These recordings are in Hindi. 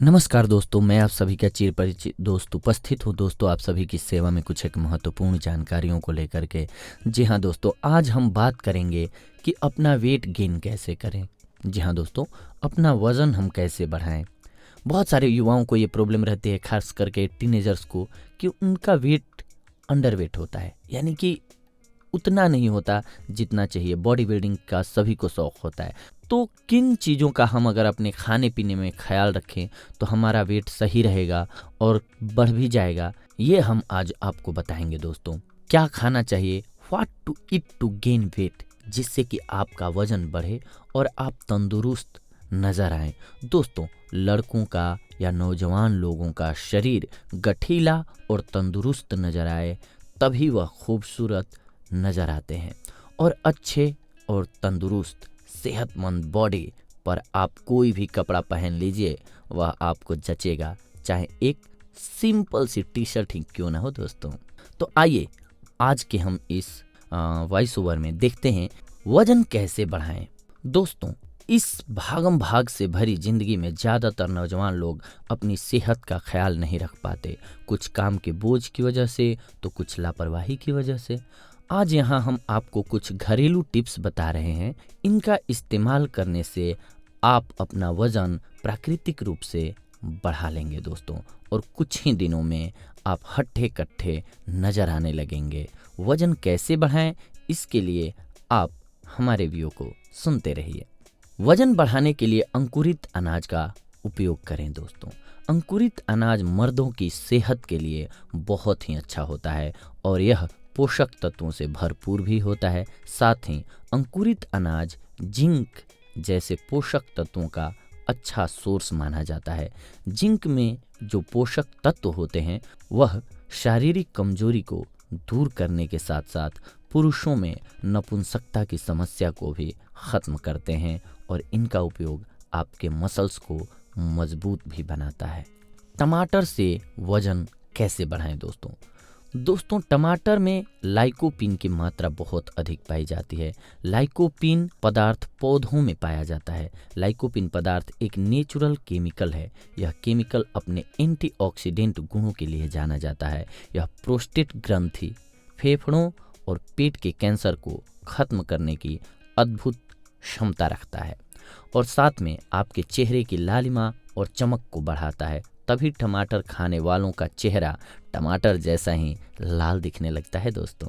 नमस्कार दोस्तों, मैं आप सभी का चिर परिचित दोस्त उपस्थित हूँ। दोस्तों, आप सभी की सेवा में कुछ एक महत्वपूर्ण जानकारियों को लेकर के। जी हाँ दोस्तों, आज हम बात करेंगे कि अपना वेट गेन कैसे करें। जी हाँ दोस्तों, अपना वज़न हम कैसे बढ़ाएं। बहुत सारे युवाओं को ये प्रॉब्लम रहती है, खास करके टीनेजर्स को, कि उनका वेट अंडर वेट होता है, यानी कि उतना नहीं होता जितना चाहिए। बॉडी बिल्डिंग का सभी को शौक होता है। तो किन चीज़ों का हम अगर अपने खाने पीने में ख्याल रखें तो हमारा वेट सही रहेगा और बढ़ भी जाएगा, ये हम आज आपको बताएंगे दोस्तों। क्या खाना चाहिए, what to eat to gain weight, जिससे कि आपका वजन बढ़े और आप तंदुरुस्त नजर आए। दोस्तों, लड़कों का या नौजवान लोगों का शरीर गठीला और तंदुरुस्त नजर आए तभी वह खूबसूरत नजर आते हैं। और अच्छे और तंदुरुस्त सेहतमंद बॉडी पर आप कोई भी कपड़ा पहन लीजिए, वह आपको जचेगा, चाहे एक सिंपल सी टी शर्ट ही क्यों ना हो दोस्तों। तो आइए आज के हम इस वॉइस ओवर में देखते हैं वजन कैसे बढ़ाएं। दोस्तों, इस भागम भाग से भरी जिंदगी में ज़्यादातर नौजवान लोग अपनी सेहत का ख्याल नहीं रख पाते, कुछ काम के बोझ की वजह से तो कुछ लापरवाही की वजह से। आज यहाँ हम आपको कुछ घरेलू टिप्स बता रहे हैं। इनका इस्तेमाल करने से आप अपना वजन प्राकृतिक रूप से बढ़ा लेंगे दोस्तों, और कुछ ही दिनों में आप हट्ठे कट्ठे नजर आने लगेंगे। वजन कैसे बढ़ाएं, इसके लिए आप हमारे वीडियो को सुनते रहिए। वजन बढ़ाने के लिए अंकुरित अनाज का उपयोग करें दोस्तों। अंकुरित अनाज मर्दों की सेहत के लिए बहुत ही अच्छा होता है और यह पोषक तत्वों से भरपूर भी होता है। साथ ही अंकुरित अनाज जिंक जैसे पोषक तत्वों का अच्छा सोर्स माना जाता है। जिंक में जो पोषक तत्व होते हैं वह शारीरिक कमजोरी को दूर करने के साथ साथ पुरुषों में नपुंसकता की समस्या को भी खत्म करते हैं, और इनका उपयोग आपके मसल्स को मजबूत भी बनाता है। टमाटर से वजन कैसे बढ़ाएं दोस्तों। दोस्तों, टमाटर में लाइकोपीन की मात्रा बहुत अधिक पाई जाती है। लाइकोपीन पदार्थ पौधों में पाया जाता है। लाइकोपीन पदार्थ एक नेचुरल केमिकल है। यह केमिकल अपने एंटीऑक्सीडेंट गुणों के लिए जाना जाता है। यह प्रोस्टेट ग्रंथि, फेफड़ों और पेट के कैंसर को खत्म करने की अद्भुत क्षमता रखता है, और साथ में आपके चेहरे की लालिमा और चमक को बढ़ाता है। तभी टमाटर खाने वालों का चेहरा टमाटर जैसा ही लाल दिखने लगता है दोस्तों।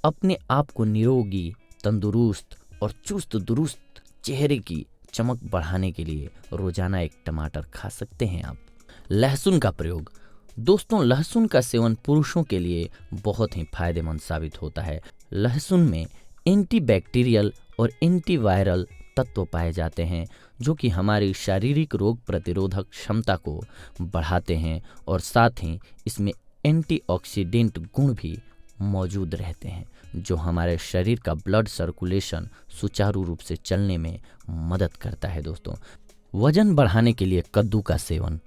अपने आप को निरोगी, तंदुरुस्त और चुस्त दुरुस्त चेहरे की चमक बढ़ाने के लिए रोजाना एक टमाटर खा सकते हैं आप। लहसुन का प्रयोग। दोस्तों, लहसुन का सेवन पुरुषों के लिए बहुत ही फायदेमंद साबित होता है। लहसुन में एंटीबैक्टीरियल और एंटीवायरल तत्व पाए जाते हैं जो कि हमारी शारीरिक रोग प्रतिरोधक क्षमता को बढ़ाते हैं, और साथ ही इसमें एंटीऑक्सीडेंट गुण भी मौजूद रहते हैं जो हमारे शरीर का ब्लड सर्कुलेशन सुचारू रूप से चलने में मदद करता है दोस्तों। वजन बढ़ाने के लिए कद्दू का सेवन।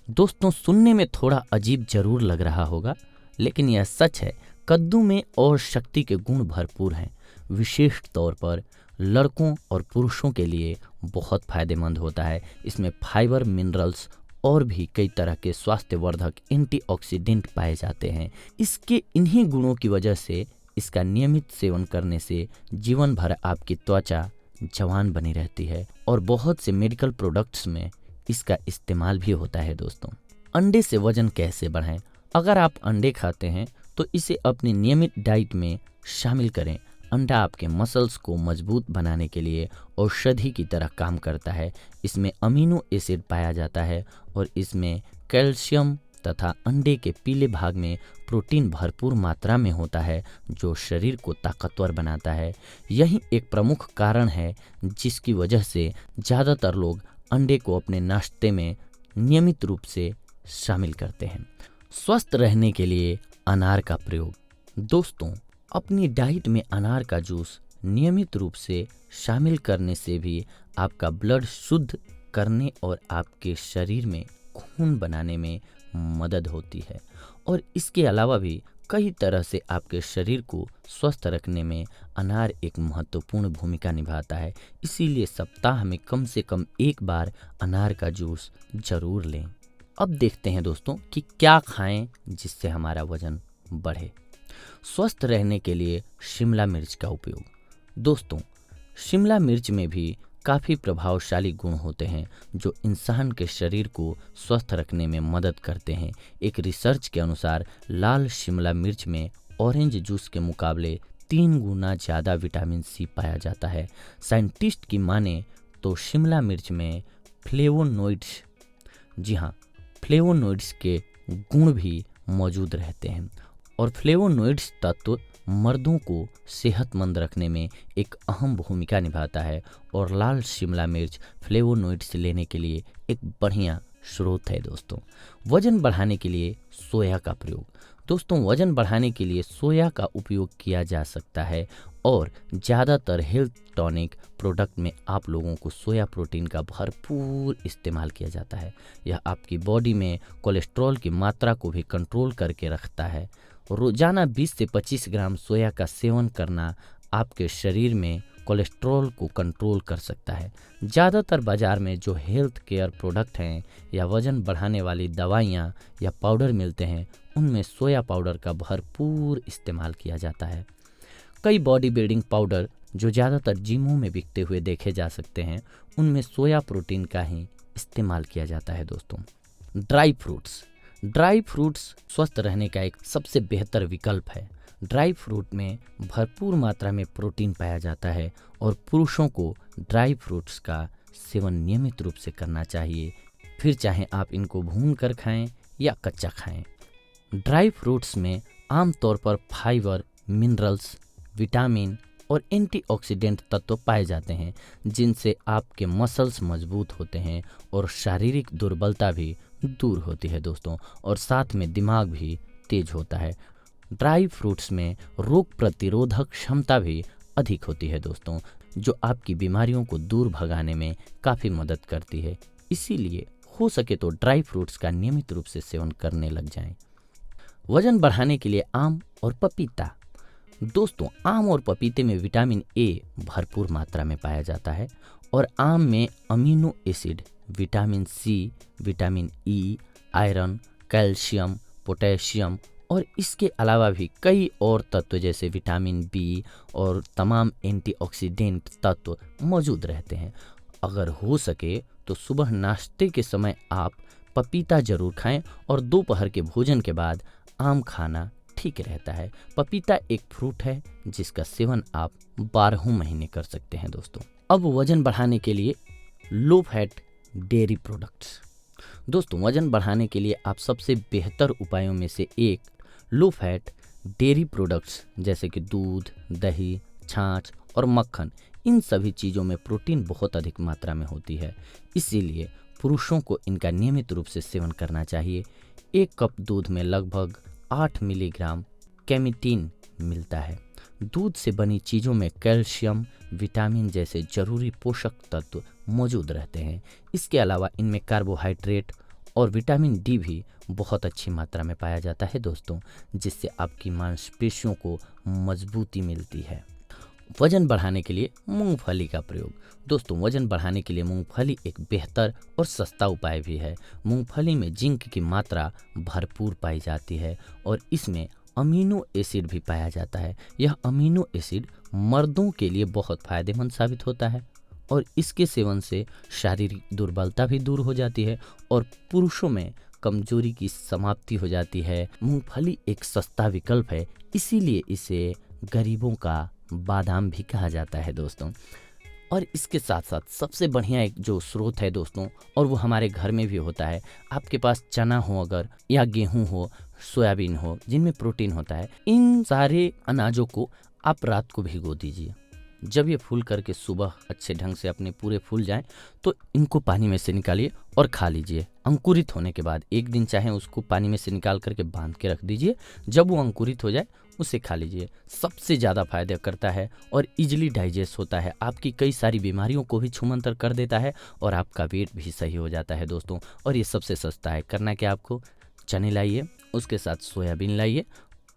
दोस्तों, सुनने में थोड़ा अजीब जरूर लग रहा होगा, लेकिन यह सच है। कद्दू में और शक्ति के गुण भरपूर हैं। विशेष तौर पर लड़कों और पुरुषों के लिए बहुत फायदेमंद होता है। इसमें फाइबर, मिनरल्स और भी कई तरह के स्वास्थ्यवर्धक एंटीऑक्सीडेंट पाए जाते हैं। इसके इन्हीं गुणों की वजह से इसका नियमित सेवन करने से जीवन भर आपकी त्वचा जवान बनी रहती है, और बहुत से मेडिकल प्रोडक्ट्स में इसका इस्तेमाल भी होता है दोस्तों। अंडे से वजन कैसे बढ़ाएं। अगर आप अंडे खाते हैं तो इसे अपनी नियमित डाइट में शामिल करें। अंडा आपके मसल्स को मजबूत बनाने के लिए औषधि की तरह काम करता है। इसमें अमीनो एसिड पाया जाता है और इसमें कैल्शियम तथा अंडे के पीले भाग में प्रोटीन भरपूर मात्रा में होता है जो शरीर को ताकतवर बनाता है। यही एक प्रमुख कारण है जिसकी वजह से ज़्यादातर लोग अंडे को अपने नाश्ते में नियमित रूप से शामिल करते हैं। स्वस्थ रहने के लिए अनार का प्रयोग। दोस्तों, अपनी डाइट में अनार का जूस नियमित रूप से शामिल करने से भी आपका ब्लड शुद्ध करने और आपके शरीर में खून बनाने में मदद होती है, और इसके अलावा भी कई तरह से आपके शरीर को स्वस्थ रखने में अनार एक महत्वपूर्ण भूमिका निभाता है। इसीलिए सप्ताह में कम से कम एक बार अनार का जूस जरूर लें। अब देखते हैं दोस्तों कि क्या खाएं जिससे हमारा वजन बढ़े। स्वस्थ रहने के लिए शिमला मिर्च का उपयोग। दोस्तों, शिमला मिर्च में भी काफ़ी प्रभावशाली गुण होते हैं जो इंसान के शरीर को स्वस्थ रखने में मदद करते हैं। एक रिसर्च के अनुसार लाल शिमला मिर्च में ऑरेंज जूस के मुकाबले 3 गुना ज़्यादा विटामिन सी पाया जाता है। साइंटिस्ट की माने तो शिमला मिर्च में फ्लेवोनोइड्स, जी हाँ, फ्लेवोनोइड्स के गुण भी मौजूद रहते हैं और फ्लेवोनोइड्स तत्व मर्दों को सेहतमंद रखने में एक अहम भूमिका निभाता है और लाल शिमला मिर्च फ्लेवोनोइड्स लेने के लिए एक बढ़िया स्रोत है। दोस्तों, वजन बढ़ाने के लिए सोया का प्रयोग। दोस्तों, वजन बढ़ाने के लिए सोया का उपयोग किया जा सकता है और ज़्यादातर हेल्थ टॉनिक प्रोडक्ट में आप लोगों को सोया प्रोटीन का भरपूर इस्तेमाल किया जाता है। यह आपकी बॉडी में कोलेस्ट्रॉल की मात्रा को भी कंट्रोल करके रखता है। रोजाना 20 से 25 ग्राम सोया का सेवन करना आपके शरीर में कोलेस्ट्रॉल को कंट्रोल कर सकता है। ज़्यादातर बाज़ार में जो हेल्थ केयर प्रोडक्ट हैं या वज़न बढ़ाने वाली दवाइयाँ या पाउडर मिलते हैं, उनमें सोया पाउडर का भरपूर इस्तेमाल किया जाता है। कई बॉडी बिल्डिंग पाउडर जो ज़्यादातर जिमों में बिकते हुए देखे जा सकते हैं, उनमें सोया प्रोटीन का ही इस्तेमाल किया जाता है। दोस्तों, ड्राई फ्रूट्स स्वस्थ रहने का एक सबसे बेहतर विकल्प है। ड्राई फ्रूट में भरपूर मात्रा में प्रोटीन पाया जाता है और पुरुषों को ड्राई फ्रूट्स का सेवन नियमित रूप से करना चाहिए, फिर चाहे आप इनको भून कर खाएं या कच्चा खाएं। ड्राई फ्रूट्स में आमतौर पर फाइबर, मिनरल्स, विटामिन और एंटीऑक्सीडेंट तत्व पाए जाते हैं जिनसे आपके मसल्स मजबूत होते हैं और शारीरिक दुर्बलता भी दूर होती है। दोस्तों, और साथ में दिमाग भी तेज होता है। ड्राई फ्रूट्स में रोग प्रतिरोधक क्षमता भी अधिक होती है दोस्तों, जो आपकी बीमारियों को दूर भगाने में काफ़ी मदद करती है। इसीलिए हो सके तो ड्राई फ्रूट्स का नियमित रूप से सेवन करने लग जाएं। वजन बढ़ाने के लिए आम और पपीता। दोस्तों, आम और पपीते में विटामिन ए भरपूर मात्रा में पाया जाता है और आम में amino acid, vitamin C, vitamin E, iron, calcium, potassium और इसके अलावा भी कई और तत्व जैसे विटामिन बी और तमाम एंटीऑक्सीडेंट तत्व मौजूद रहते हैं। अगर हो सके तो सुबह नाश्ते के समय आप पपीता जरूर खाएं और दोपहर के भोजन के बाद आम खाना ठीक रहता है। पपीता एक फ्रूट है जिसका सेवन आप 12 महीने कर सकते हैं। दोस्तों, अब वजन बढ़ाने के लिए लो फैट डेयरी प्रोडक्ट्स। दोस्तों, वजन बढ़ाने के लिए आप सबसे बेहतर उपायों में से एक लो फैट डेयरी प्रोडक्ट्स जैसे कि दूध, दही, छाछ और मक्खन, इन सभी चीज़ों में प्रोटीन बहुत अधिक मात्रा में होती है। इसीलिए पुरुषों को इनका नियमित रूप से सेवन करना चाहिए। 1 कप दूध में लगभग 8 मिलीग्राम कैमिटीन मिलता है। दूध से बनी चीज़ों में कैल्शियम, विटामिन जैसे जरूरी पोषक तत्व मौजूद रहते हैं। इसके अलावा इनमें कार्बोहाइड्रेट और विटामिन डी भी बहुत अच्छी मात्रा में पाया जाता है दोस्तों, जिससे आपकी मांसपेशियों को मजबूती मिलती है। वजन बढ़ाने के लिए मूंगफली का प्रयोग। दोस्तों, वजन बढ़ाने के लिए मूंगफली एक बेहतर और सस्ता उपाय भी है। मूंगफली में जिंक की मात्रा भरपूर पाई जाती है और इसमें अमीनो एसिड भी पाया जाता है। यह अमीनो एसिड मर्दों के लिए बहुत फायदेमंद साबित होता है और इसके सेवन से शारीरिक दुर्बलता भी दूर हो जाती है और पुरुषों में कमजोरी की समाप्ति हो जाती है। मूंगफली एक सस्ता विकल्प है, इसीलिए इसे गरीबों का बादाम भी कहा जाता है दोस्तों। और इसके साथ साथ सबसे बढ़िया एक जो स्रोत है दोस्तों, और वो हमारे घर में भी होता है, आपके पास चना हो अगर, या गेहूं हो, सोयाबीन हो, जिनमें प्रोटीन होता है, इन सारे अनाजों को आप रात को भिगो दीजिए। जब ये फूल करके सुबह अच्छे ढंग से अपने पूरे फूल जाएं तो इनको पानी में से निकालिए और खा लीजिए। अंकुरित होने के बाद 1 दिन चाहे उसको पानी में से निकाल करके बांध के रख दीजिए। जब वो अंकुरित हो जाए उसे खा लीजिए। सबसे ज़्यादा फायदा करता है और इजीली डाइजेस्ट होता है, आपकी कई सारी बीमारियों को भी छूमंतर कर देता है और आपका वेट भी सही हो जाता है दोस्तों। और ये सबसे सस्ता है। करना क्या, आपको चने लाइए, उसके साथ सोयाबीन लाइए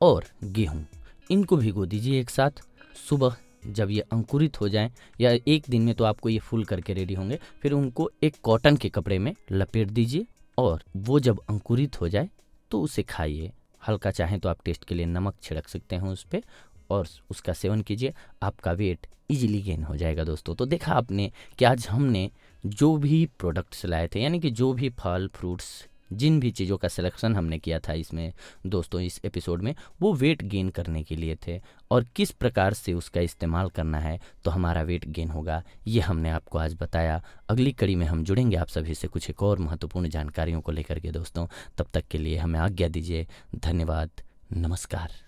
और गेहूँ, इनको भिगो दीजिए एक साथ। सुबह जब ये अंकुरित हो जाएं, या एक दिन में तो आपको ये फूल करके रेडी होंगे, फिर उनको एक कॉटन के कपड़े में लपेट दीजिए और वो जब अंकुरित हो जाए तो उसे खाइए। हल्का चाहें तो आप टेस्ट के लिए नमक छिड़क सकते हैं उस पर और उसका सेवन कीजिए। आपका वेट इजीली गेन हो जाएगा दोस्तों। तो देखा आपने कि आज हमने जो भी प्रोडक्ट्स लाए थे, यानी कि जो भी फल फ्रूट्स, जिन भी चीज़ों का सिलेक्शन हमने किया था इसमें दोस्तों, इस एपिसोड में, वो वेट गेन करने के लिए थे और किस प्रकार से उसका इस्तेमाल करना है तो हमारा वेट गेन होगा, ये हमने आपको आज बताया। अगली कड़ी में हम जुड़ेंगे आप सभी से कुछ एक और महत्वपूर्ण जानकारियों को लेकर के दोस्तों। तब तक के लिए हमें आज्ञा दीजिए। धन्यवाद। नमस्कार।